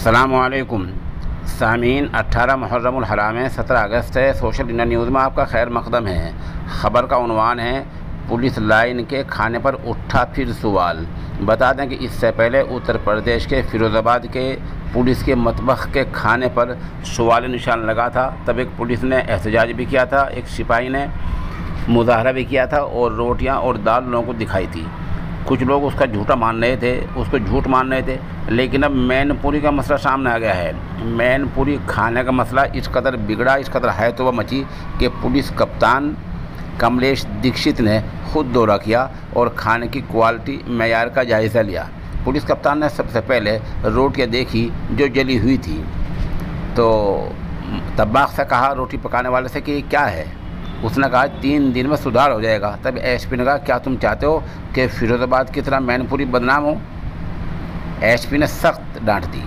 अस्सलामुअलैकुम सामीन। 18 मुहर्रमुल हराम है, 17 अगस्त है। सोशल इंडिया न्यूज़ में आपका खैर मकदम है। ख़बर का उन्वान है, पुलिस लाइन के खाने पर उठा फिर सवाल। बता दें कि इससे पहले उत्तर प्रदेश के फ़िरोज़ाबाद के पुलिस के मतबख के खाने पर सवाल निशान लगा था। तब एक पुलिस ने एहतजाज भी किया था, एक सिपाही ने मुजाहरा भी किया था और रोटियां और दाल लोगों को दिखाई थी। कुछ लोग उसका झूठा मान रहे थे, उसको झूठ मान रहे थे। लेकिन अब मैनपुरी का मसला सामने आ गया है। मैनपुरी खाने का मसला इस कदर बिगड़ा, इस कदर है तो वह मची कि पुलिस कप्तान कमलेश दीक्षित ने खुद दौरा किया और खाने की क्वालिटी मेयार का जायज़ा लिया। पुलिस कप्तान ने सबसे पहले रोटियाँ देखी जो जली हुई थी, तो तब्बाक से कहा, रोटी पकाने वाले से, कि क्या है। उसने कहा 3 दिन में सुधार हो जाएगा। तब एसपी ने कहा, क्या तुम चाहते हो कि फ़िरोज़ाबाद की तरह मैनपुरी बदनाम हो। एसपी ने सख्त डांट दी।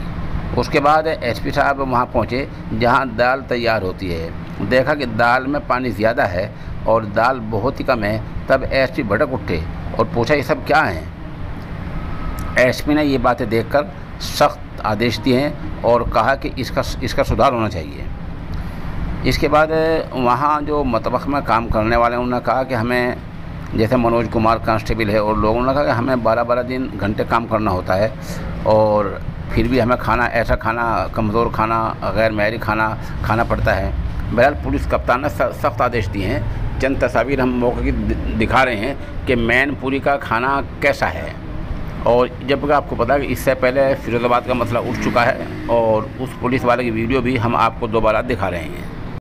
उसके बाद एसपी साहब वहाँ पहुँचे जहाँ दाल तैयार होती है। देखा कि दाल में पानी ज़्यादा है और दाल बहुत ही कम है। तब एसपी भड़क उठे और पूछा, ये सब क्या हैं। एसपी ने ये बातें देखकर सख्त आदेश दिए हैं और कहा कि इसका सुधार होना चाहिए। इसके बाद वहाँ जो मतबख में काम करने वाले हैं, उन्होंने कहा कि हमें, जैसे मनोज कुमार कांस्टेबल है और लोगों ने कहा कि हमें 12-12 घंटे काम करना होता है और फिर भी हमें ऐसा खाना, कमज़ोर खाना, गैर मेयारी खाना खाना पड़ता है। बहरहाल पुलिस कप्तान ने सख्त आदेश दिए हैं। चंद तस्वीर हम मौके की दिखा रहे हैं कि मैनपुरी का खाना कैसा है। और जबकि आपको पता है कि इससे पहले फ़िरोज़ाबाद का मसला उठ चुका है और उस पुलिस वाले की वीडियो भी हम आपको दोबारा दिखा रहे हैं।